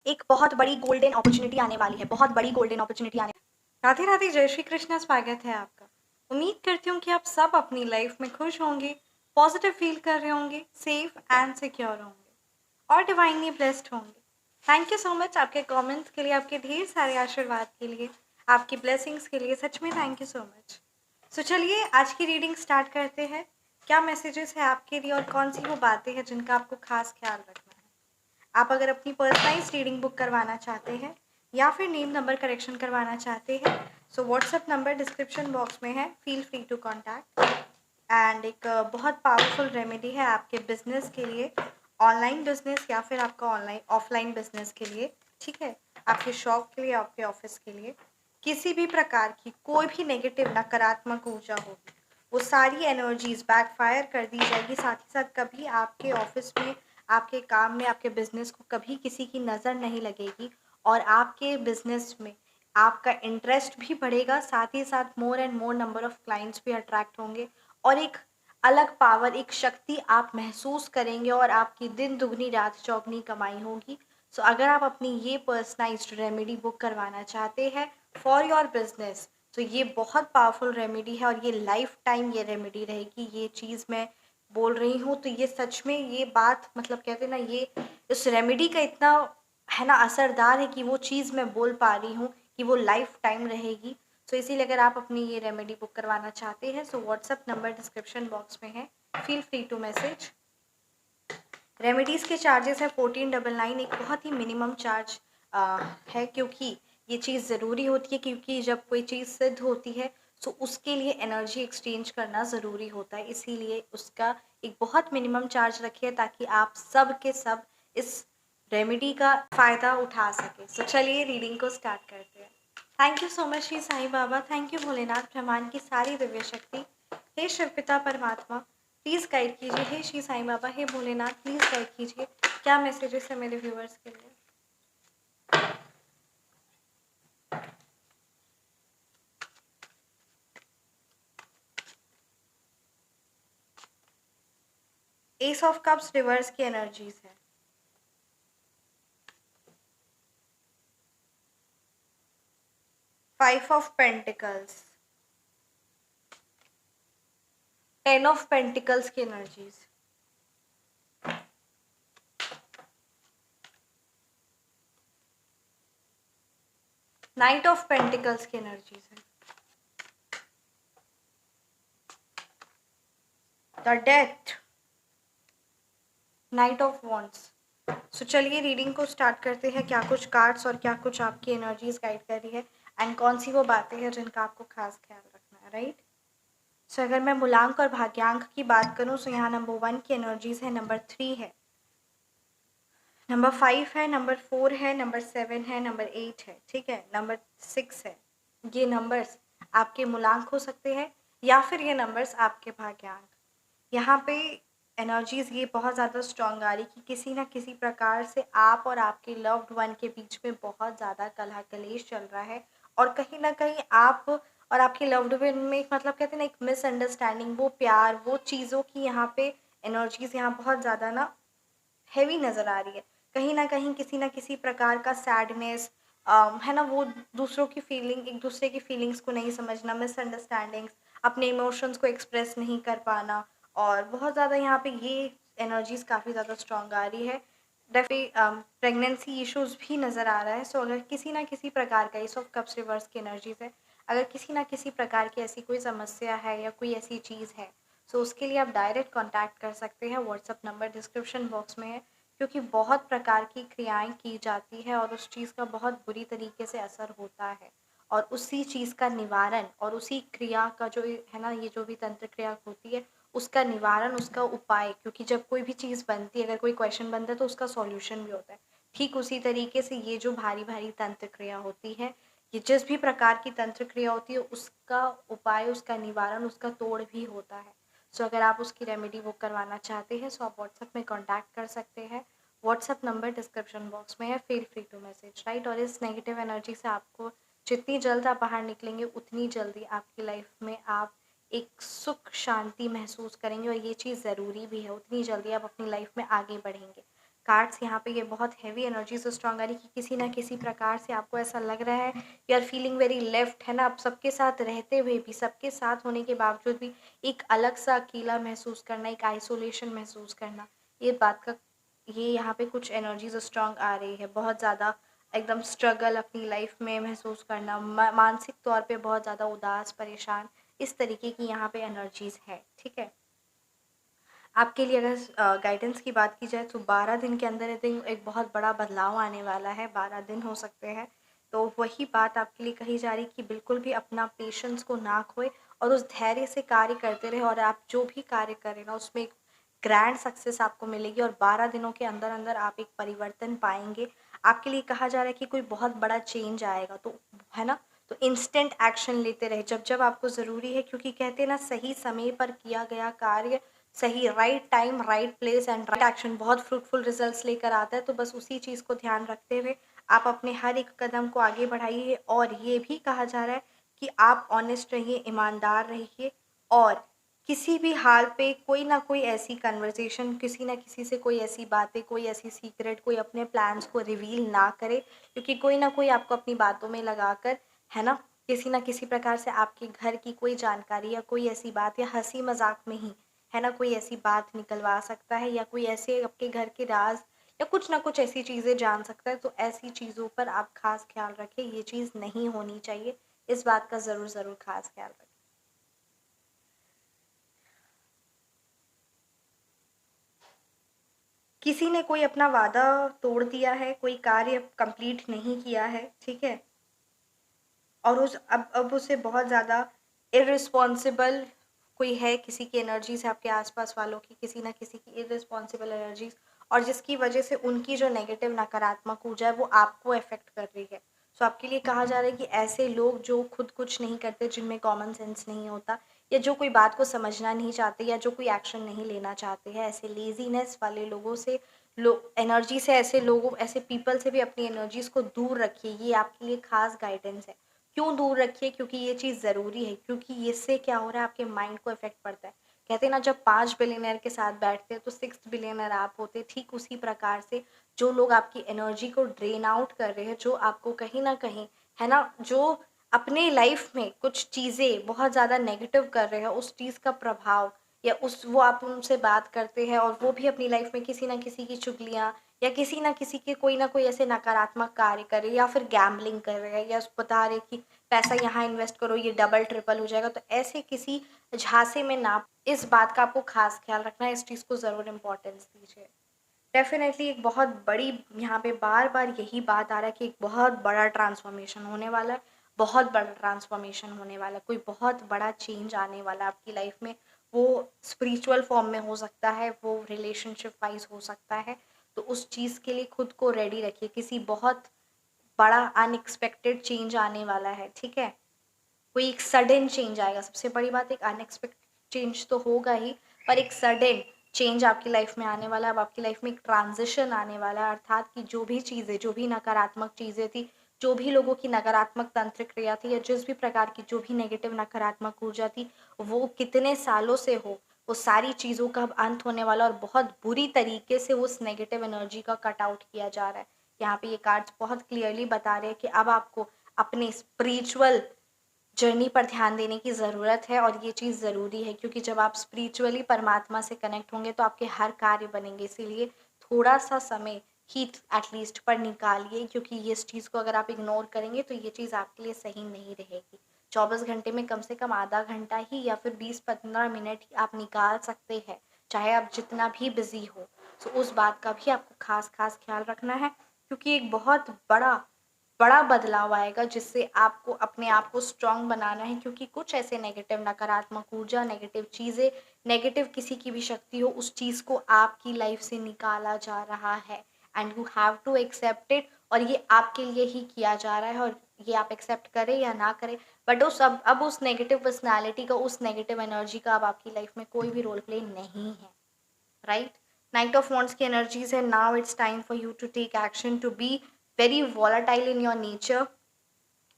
एक बहुत बड़ी गोल्डन अपॉर्चुनिटी आने वाली है, बहुत बड़ी गोल्डन अपॉर्चुनिटी आने। राधे राधे, जय श्री कृष्ण। स्वागत है आपका। उम्मीद करती हूँ कि आप सब अपनी लाइफ में खुश होंगे, पॉजिटिव फील कर रहे होंगे, सेफ एंड सिक्योर होंगे और डिवाइनली ब्लेस्ड होंगे। थैंक यू सो मच आपके कमेंट्स के लिए, आपके ढेर सारे आशीर्वाद के लिए, आपकी ब्लेसिंग्स के लिए। सच में थैंक यू सो मच। सो चलिए आज की रीडिंग स्टार्ट करते हैं। क्या मैसेजेस है आपके लिए और कौन सी वो बातें हैं जिनका आपको खास ख्याल रखना है। आप अगर अपनी पर्सनलाइज रीडिंग बुक करवाना चाहते हैं या फिर नेम नंबर करेक्शन करवाना चाहते हैं, so WhatsApp number description box में है, feel free to contact. And एक बहुत पावरफुल रेमेडी है आपके बिजनेस के लिए, ऑनलाइन बिजनेस या फिर आपका ऑनलाइन ऑफलाइन बिजनेस के लिए, ठीक है, आपके शॉप के लिए, आपके ऑफिस के लिए। किसी भी प्रकार की कोई भी नेगेटिव नकारात्मक ऊर्जा होगी, वो सारी एनर्जीज बैकफायर कर दी जाएगी। साथ ही साथ कभी आपके ऑफिस में, आपके काम में, आपके बिजनेस को कभी किसी की नज़र नहीं लगेगी और आपके बिजनेस में आपका इंटरेस्ट भी बढ़ेगा। साथ ही साथ more and more number of clients भी अट्रैक्ट होंगे और एक अलग पावर, एक शक्ति आप महसूस करेंगे और आपकी दिन दुगनी रात चौगनी कमाई होगी। सो अगर आप अपनी ये पर्सनलाइज्ड रेमेडी बुक करवाना चाहते हैं फॉर योर बिजनेस, तो ये बहुत पावरफुल रेमेडी है और ये लाइफ टाइम ये रेमेडी रहेगी। ये चीज़ मैं बोल रही हूँ तो ये सच में, ये बात मतलब कहते हैं ना, ये इस रेमेडी का इतना है ना असरदार है कि वो चीज़ मैं बोल पा रही हूँ कि वो लाइफ टाइम रहेगी। सो इसीलिए अगर आप अपनी ये रेमेडी बुक करवाना चाहते हैं, so WhatsApp number description box में है, feel free to message. Remedies के चार्जेस है 1499, एक बहुत ही मिनिमम चार्ज है, क्योंकि ये चीज़ ज़रूरी होती है, क्योंकि जब कोई चीज़ सिद्ध होती है तो उसके लिए एनर्जी एक्सचेंज करना ज़रूरी होता है। इसीलिए उसका एक बहुत मिनिमम चार्ज रखिए ताकि आप सब के सब इस रेमेडी का फ़ायदा उठा सकें। सो चलिए रीडिंग को स्टार्ट करते हैं। Thank you so much Shri Sai Baba, thank you Bholenath ब्रह्मांड की सारी दिव्य शक्ति। हे शिव पिता परमात्मा, प्लीज़ गाइड कीजिए। हे श्री साईं बाबा, हे भोलेनाथ, प्लीज़ गाइड कीजिए। क्या मैसेजेस है मेरे व्यूअर्स के लिए। एस ऑफ कप्स रिवर्स की एनर्जीज है। Five of pentacles, 10 of pentacles की एनर्जीज, नाइट ऑफ पेंटिकल्स की एनर्जीज है, the death, knight of wands. So चलिए रीडिंग को स्टार्ट करते हैं। क्या कुछ कार्ड्स और क्या कुछ आपकी एनर्जीज गाइड कर रही है एंड कौन सी वो बातें हैं जिनका आपको खास ख्याल रखना है, राइट। सो अगर मैं मूलांक और भाग्यांक की बात करूँ, सो यहाँ नंबर 1 की एनर्जीज है, नंबर 3 है, नंबर 5 है, नंबर 4 है, नंबर 7 है, नंबर 8 है, ठीक है, नंबर 6 है। ये नंबर्स आपके मूलांक हो सकते हैं या फिर ये नंबर्स आपके भाग्यांक। यहाँ पे एनर्जीज ये बहुत ज़्यादा स्ट्रॉन्ग आ रही कि किसी ना किसी प्रकार से आप और आपके लव्ड वन के बीच में बहुत ज़्यादा कलह कलेश चल रहा है और कहीं ना कहीं आप और आपके लव्ड वन में मतलब कहते हैं ना एक मिसअंडरस्टैंडिंग, वो प्यार, वो चीज़ों की यहाँ पे एनर्जीज यहाँ बहुत ज़्यादा ना हैवी नज़र आ रही है। कहीं न कहीं किसी न किसी प्रकार का सैडनेस है ना, वो दूसरों की फीलिंग, एक दूसरे की फीलिंग्स को नहीं समझना, मिसअंडरस्टैंडिंग्स, अपने इमोशंस को एक्सप्रेस नहीं कर पाना और बहुत ज़्यादा यहाँ पे ये एनर्जीज़ काफ़ी ज़्यादा स्ट्रॉन्ग आ रही है। प्रेगनेंसी इश्यूज़ भी नज़र आ रहा है। सो अगर किसी न किसी प्रकार का, एस ऑफ कप्स रिवर्स की एनर्जीज़ है, अगर किसी न किसी प्रकार की ऐसी कोई समस्या है या कोई ऐसी चीज़ है, सो उसके लिए आप डायरेक्ट कॉन्टैक्ट कर सकते हैं। व्हाट्सअप नंबर डिस्क्रिप्शन बॉक्स में है, क्योंकि बहुत प्रकार की क्रियाएं की जाती है और उस चीज़ का बहुत बुरी तरीके से असर होता है और उसी चीज़ का निवारण और उसी क्रिया का जो है ना, ये जो भी तंत्र क्रिया होती है, उसका निवारण, उसका उपाय, क्योंकि जब कोई भी चीज़ बनती है, अगर कोई क्वेश्चन बनता है तो उसका सॉल्यूशन भी होता है। ठीक उसी तरीके से ये जो भारी भारी तंत्र क्रिया होती है, ये जिस भी प्रकार की तंत्र क्रिया होती है, उसका उपाय, उसका निवारण, उसका तोड़ भी होता है। सो अगर आप उसकी रेमेडी बुक करवाना चाहते हैं, सो आप व्हाट्सएप में कांटेक्ट कर सकते हैं। व्हाट्सएप नंबर डिस्क्रिप्शन बॉक्स में है, feel free to message, right. और इस नेगेटिव एनर्जी से आपको जितनी जल्द आप बाहर निकलेंगे, उतनी जल्दी आपकी लाइफ में आप एक सुख शांति महसूस करेंगे और ये चीज़ ज़रूरी भी है। उतनी जल्दी आप अपनी लाइफ में आगे बढ़ेंगे। कार्ड्स यहाँ पे ये बहुत हैवी एनर्जी से स्ट्रांग आ रही है कि किसी ना किसी प्रकार से आपको ऐसा लग रहा है you are feeling very left, है ना। आप सबके साथ रहते हुए भी, सबके साथ होने के बावजूद भी एक अलग सा अकेला महसूस करना, एक आइसोलेशन महसूस करना, ये बात का ये यहाँ पे कुछ एनर्जीज स्ट्रांग आ रही है। बहुत ज़्यादा एकदम स्ट्रगल अपनी लाइफ में महसूस करना, मानसिक तौर पे बहुत ज़्यादा उदास, परेशान, इस तरीके की यहाँ पे एनर्जीज है, ठीक है। आपके लिए अगर गाइडेंस की बात की जाए तो 12 दिन के अंदर आई थिंक एक बहुत बड़ा बदलाव आने वाला है। 12 दिन हो सकते हैं, तो वही बात आपके लिए कही जा रही कि बिल्कुल भी अपना पेशेंस को ना खोए और उस धैर्य से कार्य करते रहे, और आप जो भी कार्य करें ना उसमें एक ग्रैंड सक्सेस आपको मिलेगी और 12 दिनों के अंदर अंदर आप एक परिवर्तन पाएंगे। आपके लिए कहा जा रहा है कि कोई बहुत बड़ा चेंज आएगा, तो है ना, तो इंस्टेंट एक्शन लेते रहे जब जब आपको ज़रूरी है, क्योंकि कहते हैं ना, सही समय पर किया गया कार्य, सही right time, right place and right action बहुत फ्रूटफुल रिजल्ट्स लेकर आता है। तो बस उसी चीज़ को ध्यान रखते हुए आप अपने हर एक कदम को आगे बढ़ाइए, और ये भी कहा जा रहा है कि आप ऑनेस्ट रहिए, ईमानदार रहिए, और किसी भी हाल पे कोई ना कोई ऐसी कन्वर्सेशन, किसी ना किसी से कोई ऐसी बातें, कोई ऐसी सीक्रेट, कोई अपने प्लान्स को रिवील ना करे, क्योंकि कोई ना कोई आपको अपनी बातों में लगाकर, है ना, किसी ना किसी प्रकार से आपके घर की कोई जानकारी या कोई ऐसी बात या हंसी मजाक में ही, है ना, कोई ऐसी बात निकलवा सकता है, या कोई ऐसे आपके घर के राज या कुछ ना कुछ ऐसी चीज़ें जान सकता है। तो ऐसी चीज़ों पर आप खास ख्याल रखें, ये चीज़ नहीं होनी चाहिए, इस बात का ज़रूर ज़रूर खास ख्याल रखें। किसी ने कोई अपना वादा तोड़ दिया है, कोई कार्य कंप्लीट नहीं किया है, ठीक है, और उस अब उसे बहुत ज़्यादा इर्रिस्पॉन्सिबल कोई है, किसी की एनर्जीज है आपके आसपास वालों की, किसी ना किसी की इर्रिस्पॉन्सिबल एनर्जीज, और जिसकी वजह से उनकी जो नेगेटिव नकारात्मक ऊर्जा है वो आपको अफेक्ट कर रही है। सो आपके लिए कहा जा रहा है कि ऐसे लोग जो खुद कुछ नहीं करते, जिनमें कॉमन सेंस नहीं होता, या जो कोई बात को समझना नहीं चाहते, या जो कोई एक्शन नहीं लेना चाहते हैं, ऐसे लेजीनेस वाले लोगों से, एनर्जी से, ऐसे लोगों, ऐसे पीपल से भी अपनी एनर्जीज को दूर रखिए। ये आपके लिए खास गाइडेंस है। क्यों दूर रखिए? क्योंकि ये चीज़ ज़रूरी है, क्योंकि इससे क्या हो रहा है, आपके माइंड को इफेक्ट पड़ता है। कहते हैं ना, जब 5 बिलियनर के साथ बैठते हैं तो 6th बिलियनर आप होते, ठीक उसी प्रकार से जो लोग आपकी एनर्जी को ड्रेन आउट कर रहे हैं, जो आपको कहीं ना कहीं, है ना, जो अपने लाइफ में कुछ चीज़ें बहुत ज़्यादा नेगेटिव कर रहे हैं, उस चीज़ का प्रभाव, या उस वो आप उनसे बात करते हैं और वो भी अपनी लाइफ में किसी ना किसी की चुगलियाँ या किसी ना किसी के कोई ना कोई ऐसे नकारात्मक कार्य कर रहे हैं, या फिर गैम्बलिंग कर रहे हैं, या बता रहे कि पैसा यहाँ इन्वेस्ट करो, ये डबल ट्रिपल हो जाएगा, तो ऐसे किसी झांसे में ना, इस बात का आपको खास ख्याल रखना है, इस चीज़ को ज़रूर इम्पोर्टेंस दीजिए। डेफिनेटली एक बहुत बड़ी, यहाँ पे बार बार यही बात आ रहा है कि एक बहुत बड़ा ट्रांसफॉर्मेशन होने वाला है, बहुत बड़ा ट्रांसफॉर्मेशन होने वाला है, कोई बहुत बड़ा चेंज आने वाला है आपकी लाइफ में। वो स्पिरिचुअल फॉर्म में हो सकता है, वो रिलेशनशिप वाइज हो सकता है, तो उस चीज़ के लिए खुद को रेडी रखिए। किसी बहुत बड़ा अनएक्सपेक्टेड चेंज आने वाला है, ठीक है, कोई एक सडन चेंज आएगा। सबसे बड़ी बात, एक अनएक्सपेक्टेड चेंज तो होगा ही, पर एक सडन चेंज आपकी लाइफ में आने वाला है। अब आपकी लाइफ में एक ट्रांजिशन आने वाला है, अर्थात कि जो भी चीज़ें, जो भी नकारात्मक चीज़ें थी, जो भी लोगों की नकारात्मक तंत्र क्रिया थी, या जिस भी प्रकार की जो भी नेगेटिव नकारात्मक ऊर्जा थी, वो कितने सालों से हो, वो सारी चीज़ों का अब अंत होने वाला, और बहुत बुरी तरीके से उस नेगेटिव एनर्जी का कट आउट किया जा रहा है। यहाँ पे ये कार्ड्स बहुत क्लियरली बता रहे हैं कि अब आपको अपने स्पिरिचुअल जर्नी पर ध्यान देने की ज़रूरत है, और ये चीज़ ज़रूरी है, क्योंकि जब आप स्पिरिचुअली परमात्मा से कनेक्ट होंगे तो आपके हर कार्य बनेंगे। इसीलिए थोड़ा सा समय ही एटलीस्ट पर निकालिए, क्योंकि ये इस चीज़ को अगर आप इग्नोर करेंगे तो ये चीज़ आपके लिए सही नहीं रहेगी। 24 घंटे में कम से कम आधा घंटा ही, या फिर 20-15 मिनट ही आप निकाल सकते हैं, चाहे आप जितना भी बिजी हो। तो उस बात का भी आपको खास खास ख्याल रखना है, क्योंकि एक बहुत बड़ा बड़ा बदलाव आएगा, जिससे आपको अपने आप को स्ट्रांग बनाना है, क्योंकि कुछ ऐसे नेगेटिव नकारात्मक ऊर्जा, नेगेटिव चीज़ें, नेगेटिव किसी की भी शक्ति हो, उस चीज़ को आपकी लाइफ से निकाला जा रहा है, and you have to accept it. और ये आपके लिए ही किया जा रहा है, और ये आप एक्सेप्ट करें या ना करें, बट उस अब उस नेगेटिव पर्सनालिटी का, उस नेगेटिव एनर्जी का अब आपकी लाइफ में कोई भी रोल प्ले नहीं है, राइट। नाइट ऑफ वॉन्ड्स की एनर्जीज है, now it's time for you to take action, to be very volatile in your nature,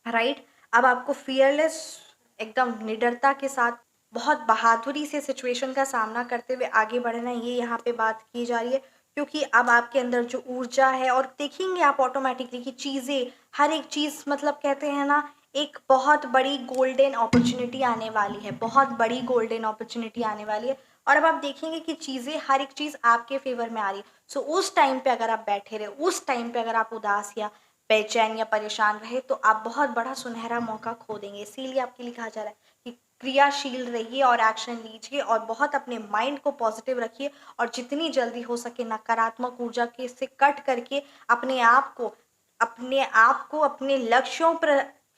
right. अब आपको फियरलेस, एकदम निडरता के साथ, बहुत बहादुरी से सिचुएशन का सामना करते हुए आगे बढ़ना है, ये यहाँ पे बात की जा रही है, क्योंकि अब आपके अंदर जो ऊर्जा है, और देखेंगे आप ऑटोमेटिकली कि चीज़ें, हर एक चीज़, मतलब कहते हैं ना, एक बहुत बड़ी गोल्डन अपॉर्चुनिटी आने वाली है, बहुत बड़ी गोल्डन अपॉर्चुनिटी आने वाली है। और अब आप देखेंगे कि चीज़ें, हर एक चीज़ आपके फेवर में आ रही है। सो उस टाइम पे अगर आप बैठे रहे, उस टाइम पे अगर आप उदास या बेचैन या परेशान रहे, तो आप बहुत बड़ा सुनहरा मौका खो देंगे। इसीलिए आपके लिए कहा जा रहा है कि क्रियाशील रहिए और एक्शन लीजिए, और बहुत अपने माइंड को पॉजिटिव रखिए, और जितनी जल्दी हो सके नकारात्मक ऊर्जा के से कट करके अपने आप को अपने लक्ष्यों पर,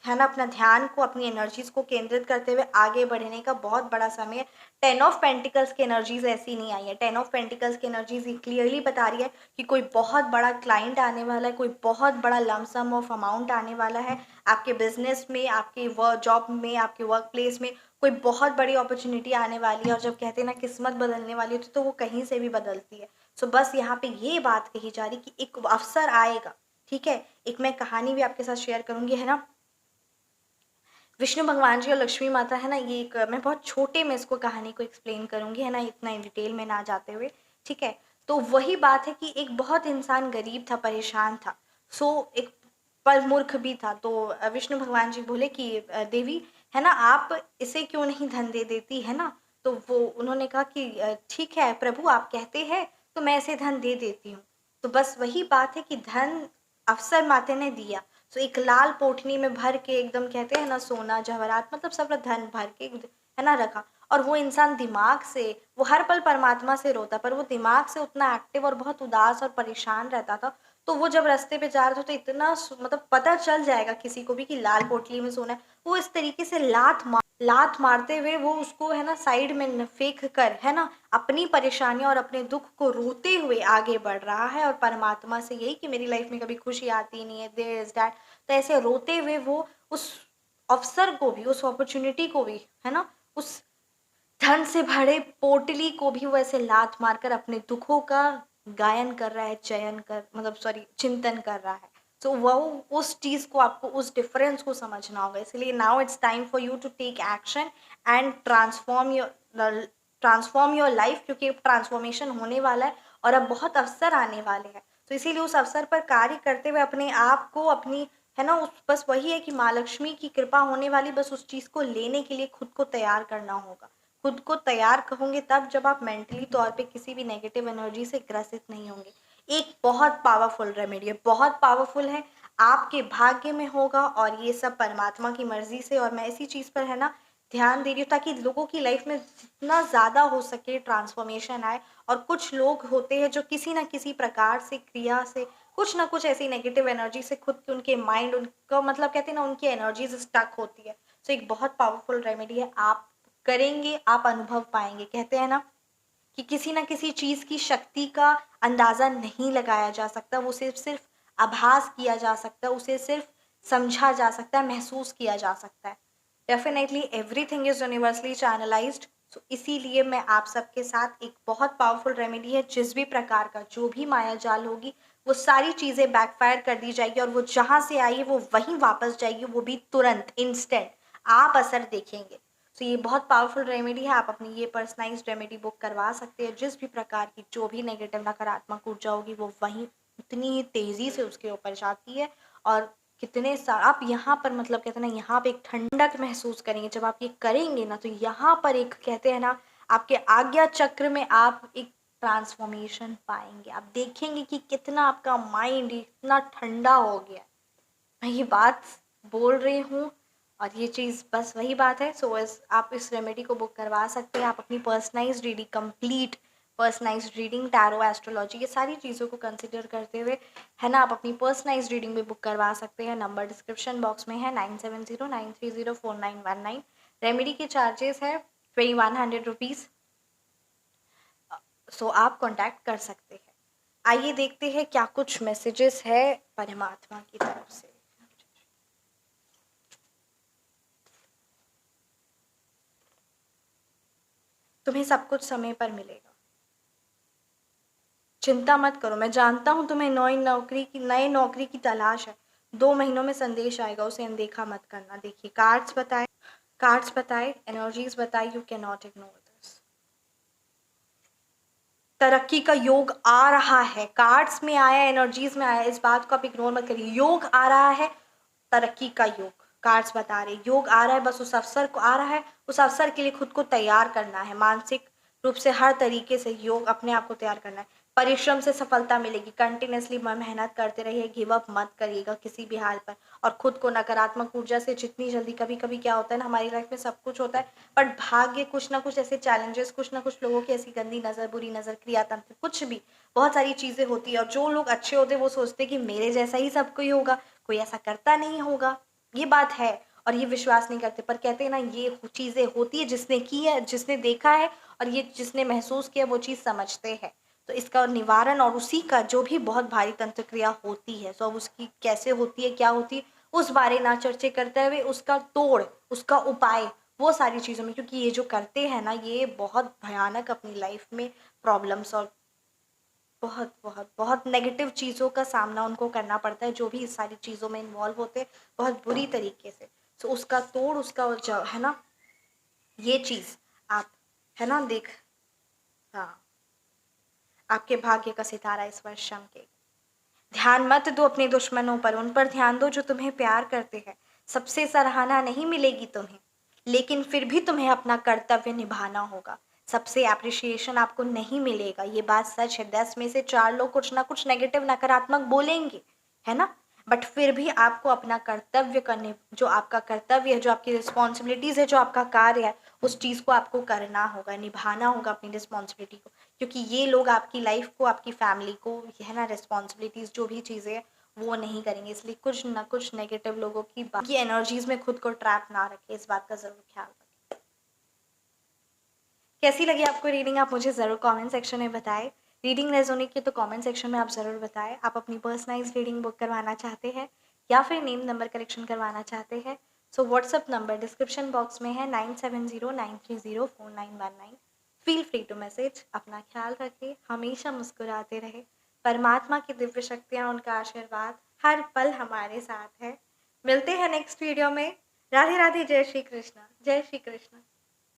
है ना, अपना ध्यान को, अपनी एनर्जीज को केंद्रित करते हुए आगे बढ़ने का बहुत बड़ा समय है। 10 ऑफ पेंटिकल्स की एनर्जीज ऐसी नहीं आई है। 10 ऑफ पेंटिकल्स की एनर्जीज क्लियरली बता रही है कि कोई बहुत बड़ा क्लाइंट आने वाला है, कोई बहुत बड़ा लमसम ऑफ अमाउंट आने वाला है आपके बिजनेस में, आपके वर्क जॉब में, आपके वर्क प्लेस में। कोई बहुत बड़ी अपॉर्चुनिटी आने वाली है, और जब कहते हैं ना किस्मत बदलने वाली है, तो वो कहीं से भी बदलती है। सो बस यहाँ पे ये बात कही जा रही कि एक अवसर आएगा, ठीक है। एक मैं कहानी भी आपके साथ शेयर करूंगी, है ना। विष्णु भगवान जी और लक्ष्मी माता, है ना, ये एक, मैं बहुत छोटे में इसको कहानी को एक्सप्लेन करूंगी, है ना, इतना डिटेल में ना जाते हुए, ठीक है। तो वही बात है कि एक बहुत इंसान गरीब था, परेशान था। सो एक पर मूर्ख भी था। तो विष्णु भगवान जी बोले कि देवी, है ना, आप इसे क्यों नहीं धन दे देती, है ना। तो वो उन्होंने कहा कि ठीक है प्रभु, आप कहते हैं तो मैं इसे धन दे देती हूँ। तो बस वही बात है कि धन अवसर माते ने दिया। सो एक लाल पोटली में भर के, एकदम कहते हैं ना, सोना जवाहरात, मतलब सब धन भर के, है ना, रखा। और वो इंसान दिमाग से, वो हर पल परमात्मा से रोता, पर वो दिमाग से उतना एक्टिव और बहुत उदास और परेशान रहता था। तो वो जब रास्ते पे जा रहा था, तो इतना मतलब पता चल जाएगा किसी को भी कि लाल पोटली में सोना है। वो इस तरीके से लात मारते हुए वो उसको, है ना, साइड में फेंक कर, है ना, अपनी परेशानी और अपने दुख को रोते हुए आगे बढ़ रहा है, और परमात्मा से यही कि मेरी लाइफ में कभी खुशी आती नहीं है, देयर इज दैट। तो ऐसे रोते हुए वो उस अवसर को भी, उस अपॉर्चुनिटी को भी, है ना, उस धन से भरे पोटली को भी वो ऐसे लात मारकर अपने दुखों का गायन कर रहा है, चयन कर, मतलब सॉरी, चिंतन कर रहा है। तो वो उस चीज को, आपको उस डिफरेंस को समझना होगा। इसलिए now it's time for you to take action and transform your life, क्योंकि ट्रांसफॉर्मेशन होने वाला है और अब बहुत अवसर आने वाले हैं। तो इसीलिए उस अवसर पर कार्य करते हुए अपने आप को, अपनी, है ना, उस बस वही है कि माँ लक्ष्मी की कृपा होने वाली, बस उस चीज को लेने के लिए खुद को तैयार करना होगा। खुद को तैयार होंगे तब जब आप मेंटली तौर पे किसी भी नेगेटिव एनर्जी से ग्रसित नहीं होंगे। एक बहुत पावरफुल रेमेडी है, बहुत पावरफुल है, आपके भाग्य में होगा, और ये सब परमात्मा की मर्जी से। और मैं इसी चीज पर, है ना, ध्यान दे रही हूँ ताकि लोगों की लाइफ में जितना ज्यादा हो सके ट्रांसफॉर्मेशन आए। और कुछ लोग होते हैं जो किसी ना किसी प्रकार से, क्रिया से, कुछ ना कुछ ऐसी नेगेटिव एनर्जी से खुद के, उनके माइंड, उनका मतलब कहते हैं ना, उनकी एनर्जीज स्टक होती है। तो एक बहुत पावरफुल रेमेडी है, आप करेंगे आप अनुभव पाएंगे। कहते हैं ना कि किसी ना किसी चीज की शक्ति का अंदाजा नहीं लगाया जा सकता, वो सिर्फ सिर्फ आभास किया जा सकता है, उसे सिर्फ समझा जा सकता है, महसूस किया जा सकता है। Definitely everything is universally channelized. So इसीलिए मैं आप सबके साथ एक बहुत पावरफुल रेमेडी है, जिस भी प्रकार का जो भी माया जाल होगी, वो सारी चीजें बैकफायर कर दी जाएगी, और वो जहां से आई है वो वहीं वापस जाएगी, वो भी तुरंत, इंस्टेंट। आप असर देखेंगे। तो ये बहुत पावरफुल रेमेडी है। आप अपनी ये पर्सनलाइज्ड रेमेडी बुक करवा सकते हैं। जिस भी प्रकार की जो भी नेगेटिव नकारात्मक ऊर्जा होगी, वो वहीं उतनी ही तेजी से उसके ऊपर जाती है। और कितने सारे आप यहाँ पर, मतलब कहते हैं ना, यहाँ पे एक ठंडक महसूस करेंगे जब आप ये करेंगे ना। तो यहाँ पर एक, कहते हैं ना, आपके आज्ञा चक्र में आप एक ट्रांसफॉर्मेशन पाएंगे। आप देखेंगे कि कितना आपका माइंड इतना ठंडा हो गया। मैं ये बात बोल रही हूँ, और ये चीज़ बस वही बात है। सो आप इस रेमेडी को बुक करवा सकते हैं। आप अपनी personalised reading, complete personalised reading, tarot, astrology, ये सारी चीज़ों को कंसिडर करते हुए, है ना, आप अपनी पर्सनलाइज्ड रीडिंग भी बुक करवा सकते हैं। नंबर डिस्क्रिप्शन बॉक्स में है, 9709304919। रेमेडी के चार्जेस है 2100 रुपीज़। सो आप कॉन्टैक्ट कर सकते हैं। आइए देखते हैं क्या कुछ मैसेजेस है परमात्मा की तरफ से। तुम्हें सब कुछ समय पर मिलेगा, चिंता मत करो। मैं जानता हूँ तुम्हें नए नौकरी की तलाश है। 2 महीनों में संदेश आएगा, उसे अनदेखा मत करना। देखिए कार्ड्स बताए, एनर्जीज बताए, you can not ignore this. तरक्की का योग आ रहा है, कार्ड्स में आया, एनर्जीज में आया, इस बात को आप इग्नोर मत करिए। योग आ रहा है, तरक्की का योग, कार्ड्स बता रहे योग आ रहा है, बस उस अवसर को आ रहा है, उस अवसर के लिए खुद को तैयार करना है, मानसिक रूप से हर तरीके से योग अपने आप को तैयार करना है। परिश्रम से सफलता मिलेगी, कंटिन्यूसली मेहनत करते रहिए, गिव अप मत करिएगा किसी भी हाल पर। और खुद को नकारात्मक ऊर्जा से जितनी जल्दी, कभी कभी क्या होता है ना, हमारी लाइफ में सब कुछ होता है बट भाग्य कुछ ना कुछ ऐसे चैलेंजेस, कुछ ना कुछ लोगों की ऐसी गंदी नज़र, बुरी नज़र, क्रियातंत्र, कुछ भी बहुत सारी चीज़ें होती है। और जो लोग अच्छे होते हैं वो सोचते हैं कि मेरे जैसा ही सबको ही होगा, कोई ऐसा करता नहीं होगा, ये बात है। और ये विश्वास नहीं करते, पर कहते हैं ना ये चीज़ें होती है, जिसने की है, जिसने देखा है, और ये जिसने महसूस किया वो चीज़ समझते हैं। तो इसका निवारण और उसी का जो भी बहुत भारी तंत्र क्रिया होती है, सो अब उसकी कैसे होती है, क्या होती है, उस बारे ना चर्चे करते हुए उसका तोड़, उसका उपाय, वो सारी चीज़ों में, क्योंकि ये जो करते हैं ना ये बहुत भयानक अपनी लाइफ में प्रॉब्लम्स और बहुत बहुत बहुत नेगेटिव चीज़ों का सामना उनको करना पड़ता है, जो भी इस सारी चीज़ों में इन्वॉल्व होते हैं बहुत बुरी तरीके से। सो उसका तोड़, उसका जो है ना, ये चीज़ आप, है ना, देख, हाँ, आपके भाग्य का सितारा इस वर्ष चमके। ध्यान मत दो अपने दुश्मनों पर, उन पर ध्यान दो जो तुम्हें प्यार करते हैं। सबसे सराहना नहीं मिलेगी तुम्हें, लेकिन फिर भी तुम्हें अपना कर्तव्य निभाना होगा। सबसे एप्रिशिएशन आपको नहीं मिलेगा, ये बात सच है। 10 में से 4 लोग कुछ ना कुछ नेगेटिव, नकारात्मक बोलेंगे, है ना, बट फिर भी आपको अपना कर्तव्य करने, जो आपका कर्तव्य है, जो आपकी रिस्पॉन्सिबिलिटीज़ है, जो आपका कार्य है, उस चीज़ को आपको करना होगा, निभाना होगा अपनी रिस्पॉन्सिबिलिटी को। क्योंकि ये लोग आपकी लाइफ को, आपकी फैमिली को, ये है ना, रिस्पॉन्सिबिलिटीज़ जो भी चीज़ें हैं वो नहीं करेंगे। इसलिए कुछ ना कुछ नेगेटिव लोगों की एनर्जीज में खुद को ट्रैप ना रखें, इस बात का ज़रूर ख्याल रखें। कैसी लगी आपको रीडिंग, आप मुझे ज़रूर कमेंट सेक्शन में बताएं। रीडिंग रेजोनेट की तो कमेंट सेक्शन में आप ज़रूर बताएं। आप अपनी पर्सनलाइज रीडिंग बुक करवाना चाहते हैं या फिर नेम नंबर करेक्शन करवाना चाहते हैं, so WhatsApp number description box में है 9709304919। Feel free to message. अपना ख्याल रखें, हमेशा मुस्कुराते रहे। परमात्मा की दिव्य शक्तियाँ, उनका आशीर्वाद हर पल हमारे साथ है। मिलते हैं नेक्स्ट वीडियो में। राधे राधे, जय श्री कृष्ण, जय श्री कृष्ण।